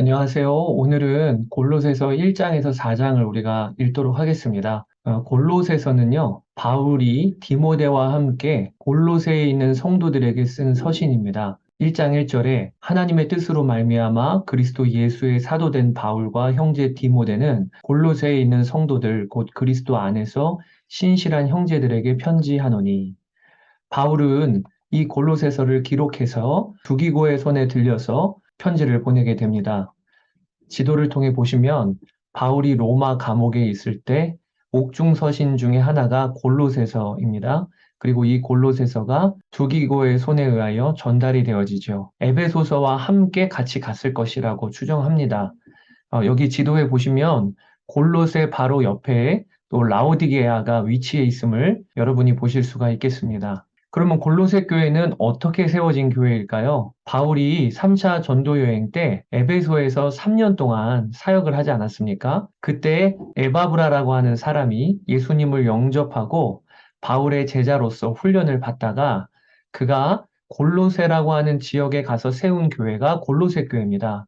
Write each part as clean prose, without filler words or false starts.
안녕하세요. 오늘은 골로새서 1장에서 4장을 우리가 읽도록 하겠습니다. 골로새서는요, 바울이 디모데와 함께 골로새에 있는 성도들에게 쓴 서신입니다. 1장 1절에 하나님의 뜻으로 말미암아 그리스도 예수의 사도된 바울과 형제 디모데는 골로새에 있는 성도들 곧 그리스도 안에서 신실한 형제들에게 편지하노니. 바울은 이 골로새서를 기록해서 두기고의 손에 들려서 편지를 보내게 됩니다. 지도를 통해 보시면 바울이 로마 감옥에 있을 때 옥중 서신 중에 하나가 골로새서입니다. 그리고 이 골로새서가 두기고의 손에 의하여 전달이 되어지죠. 에베소서와 함께 같이 갔을 것이라고 추정합니다. 여기 지도에 보시면 골로새 바로 옆에 또 라오디게아가 위치해 있음을 여러분이 보실 수가 있겠습니다. 그러면 골로새 교회는 어떻게 세워진 교회일까요? 바울이 3차 전도 여행 때 에베소에서 3년 동안 사역을 하지 않았습니까? 그때 에바브라라고 하는 사람이 예수님을 영접하고 바울의 제자로서 훈련을 받다가 그가 골로새라고 하는 지역에 가서 세운 교회가 골로새 교회입니다.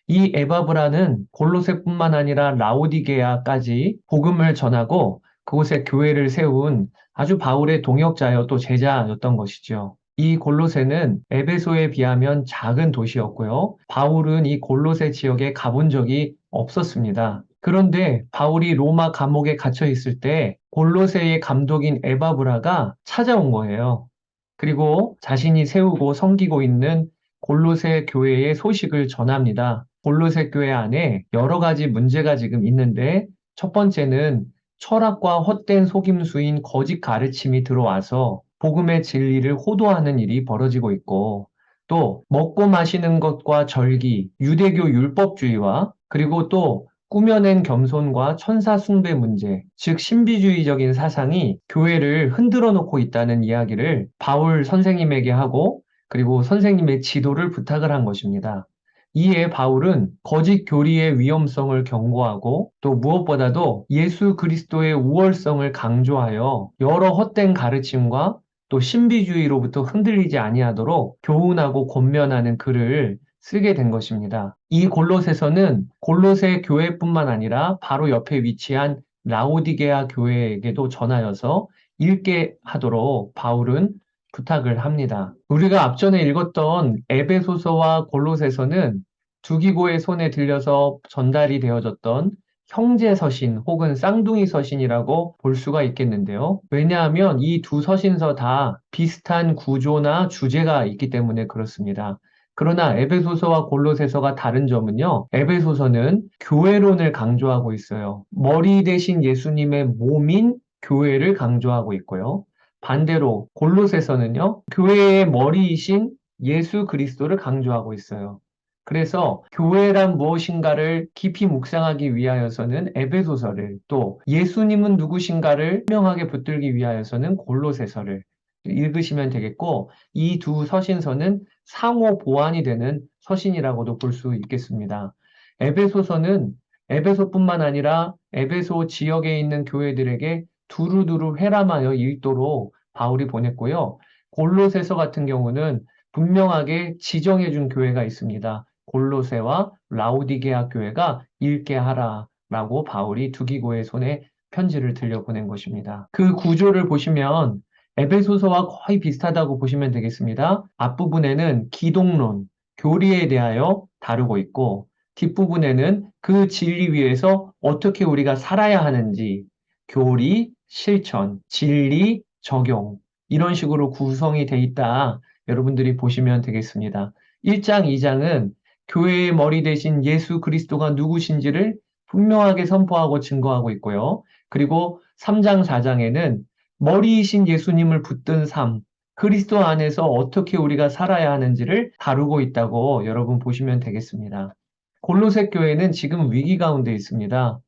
이 에바브라는 골로새뿐만 아니라 라오디게아까지 복음을 전하고 그곳에 교회를 세운 아주 바울의 동역자여 또 제자였던 것이죠. 이 골로새는 에베소에 비하면 작은 도시였고요. 바울은 이 골로새 지역에 가본 적이 없었습니다. 그런데 바울이 로마 감옥에 갇혀 있을 때 골로새의 감독인 에바브라가 찾아온 거예요. 그리고 자신이 세우고 섬기고 있는 골로새 교회의 소식을 전합니다. 골로새 교회 안에 여러 가지 문제가 지금 있는데 첫 번째는 철학과 헛된 속임수인 거짓 가르침이 들어와서 복음의 진리를 호도하는 일이 벌어지고 있고 또 먹고 마시는 것과 절기, 유대교 율법주의와 그리고 또 꾸며낸 겸손과 천사 숭배 문제, 즉 신비주의적인 사상이 교회를 흔들어 놓고 있다는 이야기를 바울 선생님에게 하고 그리고 선생님의 지도를 부탁을 한 것입니다. 이에 바울은 거짓 교리의 위험성을 경고하고 또 무엇보다도 예수 그리스도의 우월성을 강조하여 여러 헛된 가르침과 또 신비주의로부터 흔들리지 아니하도록 교훈하고 권면하는 글을 쓰게 된 것입니다. 이 골로새서는 골로새 교회뿐만 아니라 바로 옆에 위치한 라오디게아 교회에게도 전하여서 읽게 하도록 바울은 부탁을 합니다. 우리가 앞전에 읽었던 에베소서와 골로새서는 두기고의 손에 들려서 전달이 되어졌던 형제 서신 혹은 쌍둥이 서신이라고 볼 수가 있겠는데요. 왜냐하면 이 두 서신서 다 비슷한 구조나 주제가 있기 때문에 그렇습니다. 그러나 에베소서와 골로새서가 다른 점은요. 에베소서는 교회론을 강조하고 있어요. 머리 대신 예수님의 몸인 교회를 강조하고 있고요. 반대로 골로새서는요. 교회의 머리이신 예수 그리스도를 강조하고 있어요. 그래서 교회란 무엇인가를 깊이 묵상하기 위하여서는 에베소서를 또 예수님은 누구신가를 분명하게 붙들기 위하여서는 골로새서를 읽으시면 되겠고 이 두 서신서는 상호 보완이 되는 서신이라고도 볼 수 있겠습니다. 에베소서는 에베소뿐만 아니라 에베소 지역에 있는 교회들에게 두루두루 회람하여 읽도록 바울이 보냈고요. 골로새서 같은 경우는 분명하게 지정해 준 교회가 있습니다. 골로새와 라오디게아 교회가 읽게 하라라고 바울이 두기고의 손에 편지를 들려보낸 것입니다. 그 구조를 보시면 에베소서와 거의 비슷하다고 보시면 되겠습니다. 앞부분에는 기독론, 교리에 대하여 다루고 있고 뒷부분에는 그 진리 위에서 어떻게 우리가 살아야 하는지 교리, 실천, 진리, 적용 이런 식으로 구성이 돼 있다. 여러분들이 보시면 되겠습니다. 1장, 2장은 교회의 머리 대신 예수 그리스도가 누구신지를 분명하게 선포하고 증거하고 있고요. 그리고 3장, 4장에는 머리이신 예수님을 붙든 삶, 그리스도 안에서 어떻게 우리가 살아야 하는지를 다루고 있다고 여러분 보시면 되겠습니다. 골로새 교회는 지금 위기 가운데 있습니다.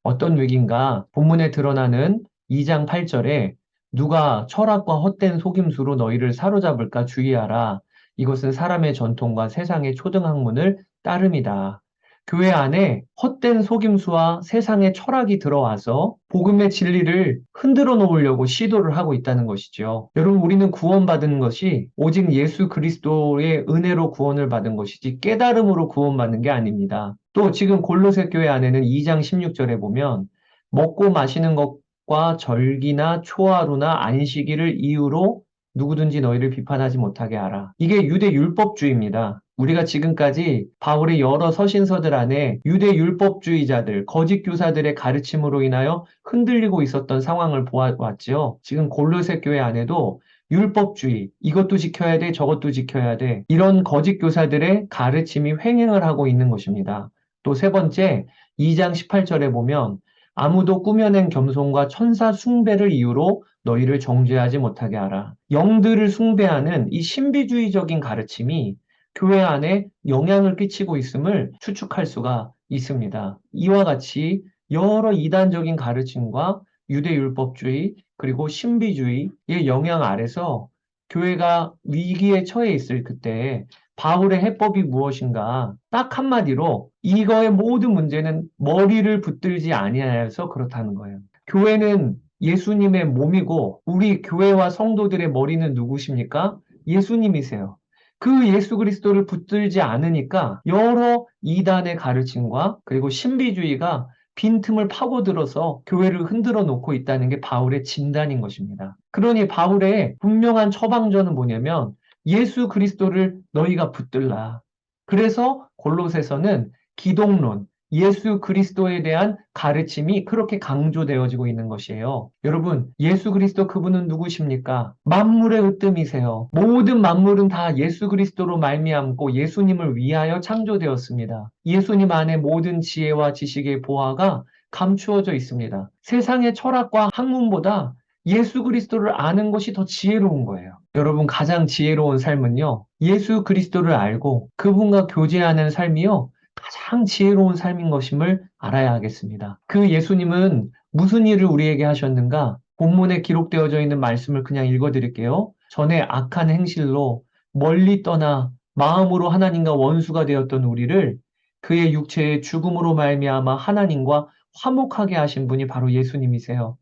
어떤 위기인가? 본문에 드러나는 2장 8절에 누가 철학과 헛된 속임수로 너희를 사로잡을까 주의하라. 이것은 사람의 전통과 세상의 초등학문을 따름이다. 교회 안에 헛된 속임수와 세상의 철학이 들어와서 복음의 진리를 흔들어 놓으려고 시도를 하고 있다는 것이죠. 여러분, 우리는 구원받은 것이 오직 예수 그리스도의 은혜로 구원을 받은 것이지 깨달음으로 구원받는 게 아닙니다. 또 지금 골로새 교회 안에는 2장 16절에 보면 먹고 마시는 것과 절기나 초하루나 안식일을 이유로 누구든지 너희를 비판하지 못하게 하라. 이게 유대 율법주의입니다. 우리가 지금까지 바울의 여러 서신서들 안에 유대 율법주의자들, 거짓 교사들의 가르침으로 인하여 흔들리고 있었던 상황을 보아왔지요. 지금 골로새 교회 안에도 율법주의, 이것도 지켜야 돼, 저것도 지켜야 돼, 이런 거짓 교사들의 가르침이 횡행을 하고 있는 것입니다. 또 세 번째, 2장 18절에 보면 아무도 꾸며낸 겸손과 천사 숭배를 이유로 너희를 정죄하지 못하게 하라. 영들을 숭배하는 이 신비주의적인 가르침이 교회 안에 영향을 끼치고 있음을 추측할 수가 있습니다. 이와 같이 여러 이단적인 가르침과 유대율법주의 그리고 신비주의의 영향 아래서 교회가 위기에 처해 있을 그때 바울의 해법이 무엇인가? 딱 한마디로 이거의 모든 문제는 머리를 붙들지 아니하여서 그렇다는 거예요. 교회는 예수님의 몸이고 우리 교회와 성도들의 머리는 누구십니까? 예수님이세요. 그 예수 그리스도를 붙들지 않으니까 여러 이단의 가르침과 그리고 신비주의가 빈틈을 파고들어서 교회를 흔들어 놓고 있다는 게 바울의 진단인 것입니다. 그러니 바울의 분명한 처방전은 뭐냐면 예수 그리스도를 너희가 붙들라. 그래서 골로새서는 기독론, 예수 그리스도에 대한 가르침이 그렇게 강조되어지고 있는 것이에요. 여러분, 예수 그리스도 그분은 누구십니까? 만물의 으뜸이세요. 모든 만물은 다 예수 그리스도로 말미암고 예수님을 위하여 창조되었습니다. 예수님 안에 모든 지혜와 지식의 보화가 감추어져 있습니다. 세상의 철학과 학문보다 예수 그리스도를 아는 것이 더 지혜로운 거예요. 여러분, 가장 지혜로운 삶은요, 예수 그리스도를 알고 그분과 교제하는 삶이요, 가장 지혜로운 삶인 것임을 알아야 하겠습니다. 그 예수님은 무슨 일을 우리에게 하셨는가? 본문에 기록되어져 있는 말씀을 그냥 읽어드릴게요. 전에 악한 행실로 멀리 떠나 마음으로 하나님과 원수가 되었던 우리를 그의 육체의 죽음으로 말미암아 하나님과 화목하게 하신 분이 바로 예수님이세요.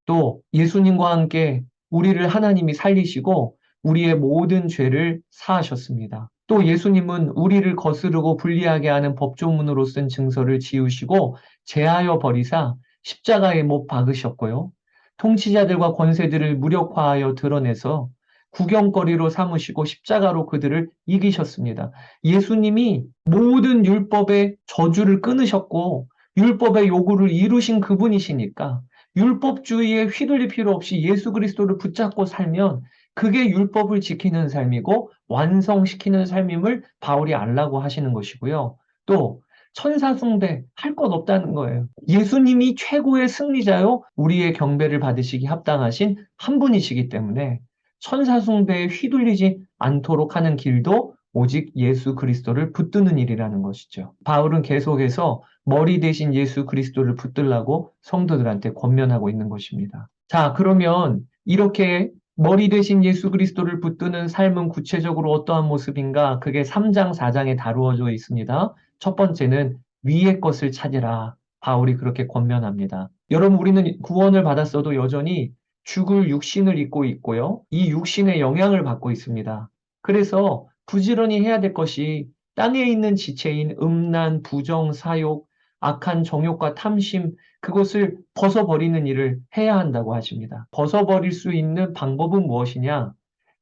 또 예수님과 함께 우리를 하나님이 살리시고 우리의 모든 죄를 사하셨습니다. 또 예수님은 우리를 거스르고 불리하게 하는 법조문으로 쓴 증서를 지우시고 제하여 버리사 십자가에 못 박으셨고요. 통치자들과 권세들을 무력화하여 드러내서 구경거리로 삼으시고 십자가로 그들을 이기셨습니다. 예수님이 모든 율법의 저주를 끊으셨고 율법의 요구를 이루신 그분이시니까 율법주의에 휘둘릴 필요 없이 예수 그리스도를 붙잡고 살면 그게 율법을 지키는 삶이고 완성시키는 삶임을 바울이 알라고 하시는 것이고요. 또 천사 숭배 할 것 없다는 거예요. 예수님이 최고의 승리자요. 우리의 경배를 받으시기 합당하신 한 분이시기 때문에 천사 숭배에 휘둘리지 않도록 하는 길도 오직 예수 그리스도를 붙드는 일이라는 것이죠. 바울은 계속해서 머리 대신 예수 그리스도를 붙들라고 성도들한테 권면하고 있는 것입니다. 자, 그러면 이렇게 머리 대신 예수 그리스도를 붙드는 삶은 구체적으로 어떠한 모습인가? 그게 3장, 4장에 다루어져 있습니다. 첫 번째는 위의 것을 찾으라. 바울이 그렇게 권면합니다. 여러분, 우리는 구원을 받았어도 여전히 죽을 육신을 입고 있고요. 이 육신의 영향을 받고 있습니다. 그래서 부지런히 해야 될 것이 땅에 있는 지체인 음란, 부정, 사욕, 악한 정욕과 탐심, 그것을 벗어버리는 일을 해야 한다고 하십니다. 벗어버릴 수 있는 방법은 무엇이냐?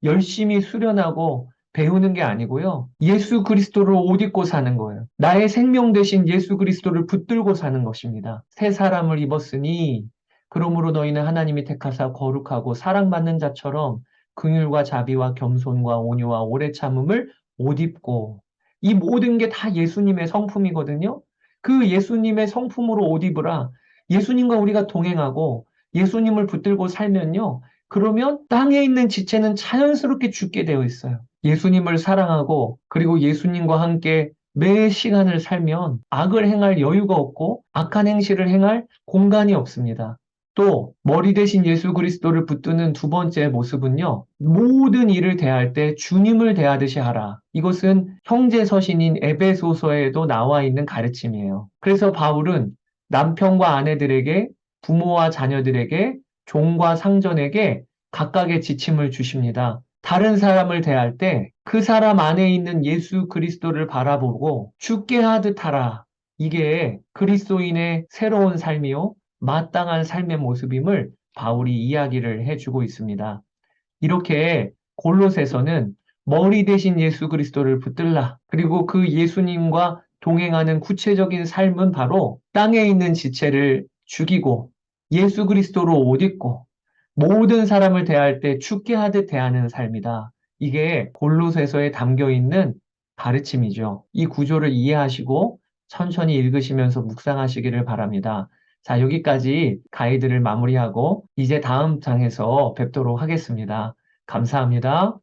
열심히 수련하고 배우는 게 아니고요. 예수 그리스도를 옷 입고 사는 거예요. 나의 생명 대신 예수 그리스도를 붙들고 사는 것입니다. 새 사람을 입었으니 그러므로 너희는 하나님이 택하사 거룩하고 사랑받는 자처럼 긍휼과 자비와 겸손과 온유와 오래 참음을 옷 입고 이 모든 게 다 예수님의 성품이거든요. 그 예수님의 성품으로 옷 입으라. 예수님과 우리가 동행하고 예수님을 붙들고 살면요. 그러면 땅에 있는 지체는 자연스럽게 죽게 되어 있어요. 예수님을 사랑하고 그리고 예수님과 함께 매 시간을 살면 악을 행할 여유가 없고 악한 행실을 행할 공간이 없습니다. 또 머리 대신 예수 그리스도를 붙드는 두 번째 모습은요. 모든 일을 대할 때 주님을 대하듯이 하라. 이것은 형제 서신인 에베소서에도 나와 있는 가르침이에요. 그래서 바울은 남편과 아내들에게, 부모와 자녀들에게, 종과 상전에게 각각의 지침을 주십니다. 다른 사람을 대할 때 그 사람 안에 있는 예수 그리스도를 바라보고 죽게 하듯 하라. 이게 그리스도인의 새로운 삶이요. 마땅한 삶의 모습임을 바울이 이야기를 해주고 있습니다. 이렇게 골로새서는 머리 대신 예수 그리스도를 붙들라. 그리고 그 예수님과 동행하는 구체적인 삶은 바로 땅에 있는 지체를 죽이고 예수 그리스도로 옷 입고 모든 사람을 대할 때 죽게 하듯 대하는 삶이다. 이게 골로새서에 담겨 있는 가르침이죠. 이 구조를 이해하시고 천천히 읽으시면서 묵상하시기를 바랍니다. 자, 여기까지 가이드를 마무리하고 이제 다음 장에서 뵙도록 하겠습니다. 감사합니다.